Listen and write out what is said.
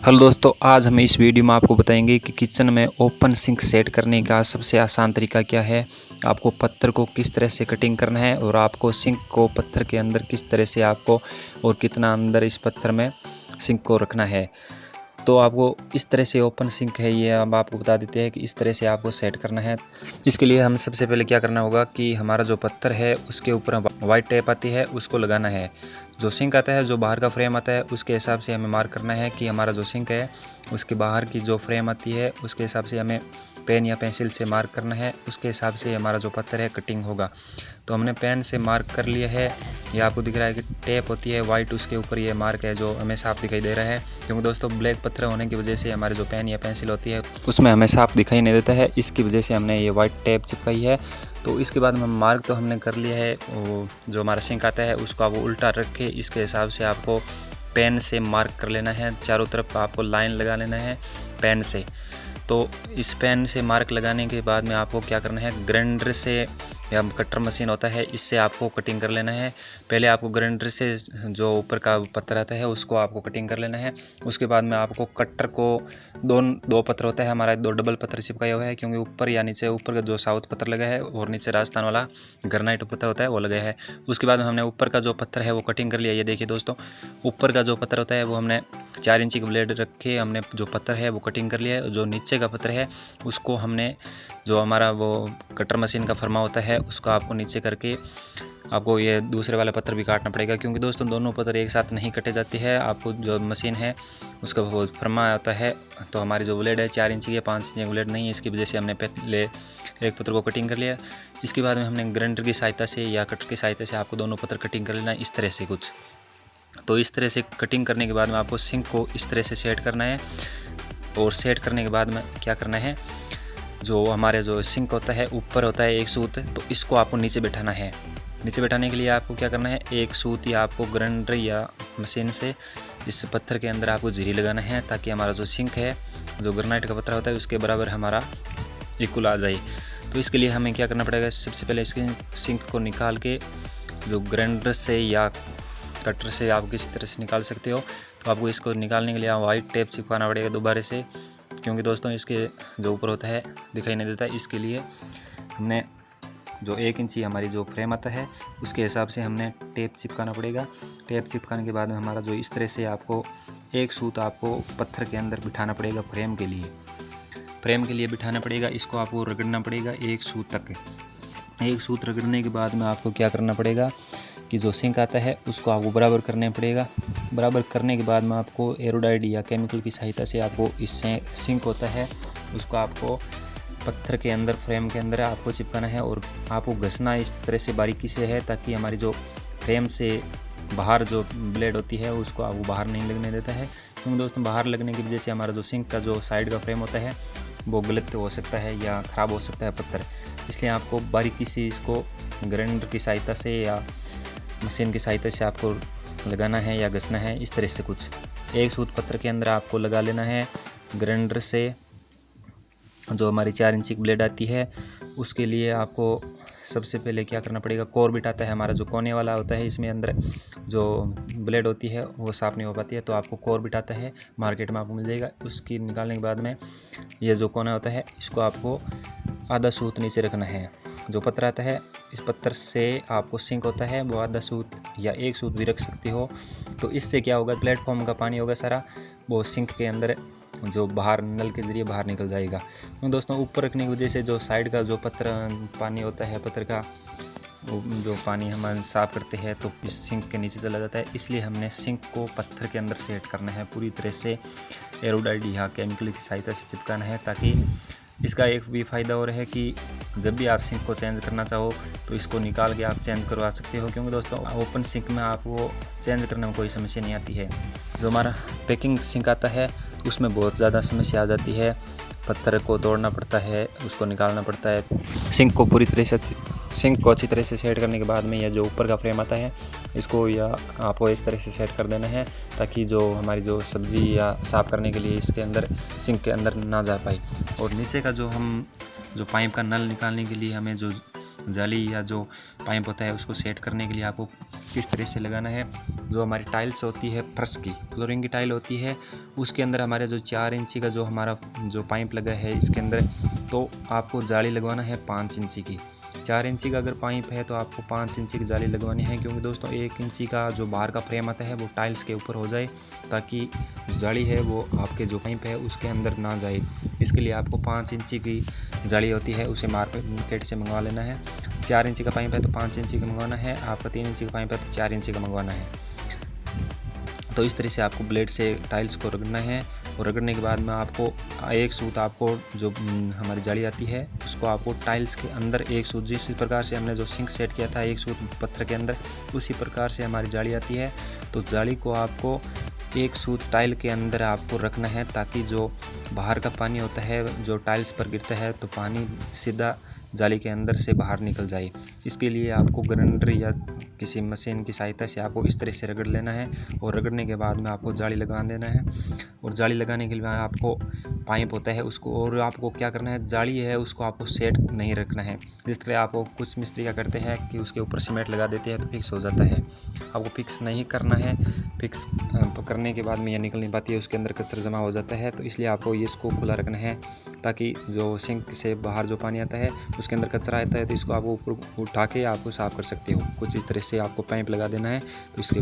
Hello दोस्तों, आज हम इस वीडियो में आपको बताएंगे कि किचन में ओपन सिंक सेट करने का सबसे आसान तरीका क्या है। आपको पत्थर को किस तरह से कटिंग करना है और आपको सिंक को पत्थर के अंदर किस तरह से आपको और कितना अंदर इस पत्थर में सिंक को रखना है। तो आपको इस तरह से ओपन सिंक है, ये हम आपको बता देते हैं कि इस तरह से आपको सेट करना है। इसके लिए हम सबसे पहले क्या करना होगा कि हमारा जो पत्थर है उसके ऊपर वाइट टेप आती है उसको लगाना है। जो सिंक आता है, जो बाहर का फ्रेम आता है, उसके हिसाब से हमें मार्क करना है कि हमारा जो सिंक है उसके बाहर की जो फ्रेम आती है उसके हिसाब से हमें पेन या पेंसिल से मार्क करना है। उसके हिसाब से हमारा जो पत्थर है कटिंग होगा। तो हमने पेन से मार्क कर लिया है। ये आपको दिख रहा है कि टेप होती है वाइट, उसके ऊपर ये मार्क है जो हमें साफ दिखाई दे रहा है, क्योंकि दोस्तों ब्लैक पत्थर होने की वजह से हमारे जो पेन या पेंसिल होती है उसमें हमें साफ दिखाई नहीं देता है। इसकी वजह से हमने ये वाइट टेप चिपकाई है। तो इसके बाद हम मार्क तो हमने कर लिया है। वो जो हमारा सिंक आता है उसको आप उल्टा रख के इसके हिसाब से आपको पेन से मार्क कर लेना है। चारों तरफ आपको लाइन लगा लेना है पेन से। तो इस पेन से मार्क लगाने के बाद में आपको क्या करना है, ग्राइंडर से या कटर मशीन होता है इससे आपको कटिंग कर लेना है। पहले आपको ग्राइंडर से जो ऊपर का पत्थर आता है उसको आपको कटिंग कर लेना है। उसके बाद में आपको कटर को दो पत्थर होता है हमारा, दो डबल पत्थर चिपकाया हुआ है, क्योंकि ऊपर या नीचे ऊपर का जो साउथ पत्थर लगा है और नीचे राजस्थान वाला ग्रेनाइट पत्थर होता है वो लगा है। उसके बाद हमने ऊपर का जो पत्थर है वो कटिंग कर लिया। ये देखिए दोस्तों, ऊपर का जो पत्थर होता है वो हमने 4 इंची की ब्लेड रखे हमने जो पत्थर है वो कटिंग कर लिया है। जो नीचे का पत्थर है उसको हमने जो हमारा वो कटर मशीन का फरमा होता है उसको आपको नीचे करके आपको ये दूसरे वाला पत्थर भी काटना पड़ेगा, क्योंकि दोस्तों दोनों पत्थर एक साथ नहीं कटे जाती है। आपको जो मशीन है उसका वो फरमा आता है। तो हमारी जो ब्लेड है 4 इंची या 5 इंची की ब्लेड नहीं है, इसकी वजह से हमने पहले एक पत्थर को कटिंग कर लिया। इसके बाद में हमने ग्राइंडर की सहायता से या कटर की सहायता से आपको दोनों पत्थर कटिंग कर लेना है इस तरह से कुछ। तो इस तरह से कटिंग करने के बाद में आपको सिंक को इस तरह से सेट करना है। और सेट करने के बाद में क्या करना है, जो हमारे जो सिंक होता है ऊपर होता है एक सूत, तो इसको आपको नीचे बैठाना है। नीचे बैठाने के लिए आपको क्या करना है, एक सूत या आपको ग्राइंडर या मशीन से इस पत्थर के अंदर आपको झिरी लगाना है, ताकि हमारा जो सिंक है जो ग्रेनाइट का पत्थर होता है उसके बराबर हमारा इक्वल आ जाए। तो इसके लिए हमें क्या करना पड़ेगा, सबसे पहले इसके सिंक को निकाल के जो ग्राइंडर से या कटर से आप किसी तरह से निकाल सकते हो। तो आपको इसको निकालने के लिए वाइट टेप चिपकाना पड़ेगा दोबारा से, क्योंकि दोस्तों इसके जो ऊपर होता है दिखाई नहीं देता। इसके लिए हमने जो 1 इंची हमारी जो फ्रेम आता है उसके हिसाब से हमने टेप चिपकाना पड़ेगा। टेप चिपकाने के बाद में हमारा जो इस तरह से आपको एक सूत आपको पत्थर के अंदर बिठाना पड़ेगा फ्रेम के लिए बिठाना पड़ेगा। इसको आपको रगड़ना पड़ेगा एक सूत तक। एक सूत रगड़ने के बाद में आपको क्या करना पड़ेगा कि जो सिंक आता है उसको आपको बराबर करना पड़ेगा। बराबर करने के बाद में आपको एरोडाइड या केमिकल की सहायता से आपको इस सिंक होता है उसको आपको पत्थर के अंदर फ्रेम के अंदर आपको चिपकाना है। और आपको घसना इस तरह से बारीकी से है ताकि हमारी जो फ्रेम से बाहर जो ब्लेड होती है उसको आपको बाहर नहीं लगने देता है, क्योंकि दोस्तों बाहर लगने की वजह से हमारा जो सिंक का जो साइड का फ्रेम होता है वो गलत हो सकता है या ख़राब हो सकता है पत्थर। इसलिए आपको बारीकी से इसको ग्राइंडर की सहायता से या मशीन की सहायता से आपको लगाना है या घसना है इस तरह से कुछ। एक सूत पत्थर के अंदर आपको लगा लेना है ग्राइंडर से जो हमारी 4 इंची की ब्लेड आती है। उसके लिए आपको सबसे पहले क्या करना पड़ेगा, कोर बिट आता है हमारा जो कोने वाला होता है, इसमें अंदर जो ब्लेड होती है वो साफ़ नहीं हो पाती है, तो आपको कोर बिट आता है मार्केट में आपको मिल जाएगा। उसकी निकालने के बाद में ये जो कोना होता है इसको आपको आधा सूत नीचे रखना है। जो पत्थर आता है इस पत्थर से आपको सिंक होता है वो आधा सूत या एक सूत भी रख सकते हो। तो इससे क्या होगा, प्लेटफॉर्म का पानी होगा सारा वो सिंक के अंदर जो बाहर नल के ज़रिए बाहर निकल जाएगा। तो दोस्तों ऊपर रखने की वजह से जो साइड का जो पत्थर पानी होता है पत्थर का जो पानी हम साफ़ करते हैं तो इस सिंक के नीचे चला जाता है। इसलिए हमने सिंक को पत्थर के अंदर सेट करना है पूरी तरह से, एरोडाइड या केमिकल की सहायता से चिपकाना है। ताकि इसका एक भी फ़ायदा और है कि जब भी आप सिंक को चेंज करना चाहो तो इसको निकाल के आप चेंज करवा सकते हो, क्योंकि दोस्तों ओपन सिंक में आपको चेंज करने में कोई समस्या नहीं आती है। जो हमारा पैकिंग सिंक आता है तो उसमें बहुत ज़्यादा समस्या आ जाती है, पत्थर को तोड़ना पड़ता है, उसको निकालना पड़ता है। सिंक को अच्छी तरह से सेट करने के बाद में यह जो ऊपर का फ्रेम आता है इसको या आपको इस तरह से सेट कर देना है ताकि जो हमारी जो सब्ज़ी या साफ़ करने के लिए इसके अंदर सिंक के अंदर ना जा पाए। और नीचे का जो पाइप का नल निकालने के लिए हमें जो जाली या जो पाइप होता है उसको सेट करने के लिए आपको किस तरह से लगाना है। जो हमारी टाइल्स होती है फर्श की फ्लोरिंग की टाइल होती है, उसके अंदर हमारे जो 4 इंची का जो हमारा जो पाइप लगा है इसके अंदर, तो आपको जाली लगवाना है 5 इंची की। 4 इंची का अगर पाइप है तो आपको 5 इंची की जाली लगवानी है, क्योंकि दोस्तों 1 इंची का जो बाहर का फ्रेम आता है वो टाइल्स के ऊपर हो जाए, ताकि जाली है वो आपके जो पाइप है उसके अंदर ना जाए। इसके लिए आपको 5 इंची की जाली होती है, उसे मार्केट से मंगवा लेना है। 4 इंची का पाइप है तो 5 इंची का मंगवाना है, आपका 3 इंची का पाइप है तो 4 इंची का मंगवाना है। तो इस तरह से आपको ब्लेड से टाइल्स को रगड़ना है, और रगड़ने के बाद में आपको एक सूत, आपको जो हमारी जाली आती है उसको आपको टाइल्स के अंदर एक सूत, जिस प्रकार से हमने जो सिंक सेट किया था एक सूत पत्थर के अंदर, उसी प्रकार से हमारी जाली आती है। तो जाली को आपको एक सूत टाइल के अंदर आपको रखना है, ताकि जो बाहर का पानी होता है जो टाइल्स पर गिरता है तो पानी सीधा जाली के अंदर से बाहर निकल जाए। इसके लिए आपको ग्राइंडर या किसी मशीन की सहायता से आपको इस तरह से रगड़ लेना है, और रगड़ने के बाद में आपको जाली लगा देना है। और जाली लगाने के लिए आपको पाइप होता है उसको, और आपको क्या करना है, जाली है उसको आपको सेट नहीं रखना है। जिस तरह आपको कुछ मिस्त्री क्या करते हैं कि उसके ऊपर सीमेंट लगा देते हैं तो फिक्स हो जाता है, आपको फिक्स नहीं करना है। फिक्स करने के बाद में यह निकल नहीं पाती है, उसके अंदर कचरा जमा हो जाता है। तो इसलिए आपको ये इसको खुला रखना है, ताकि जो सिंक से बाहर जो पानी आता है उसके अंदर कचरा आता है तो इसको आप ऊपर उठा के आपको साफ़ कर सकते हो। कुछ इस तरह से आपको पाइप लगा देना है। तो इसके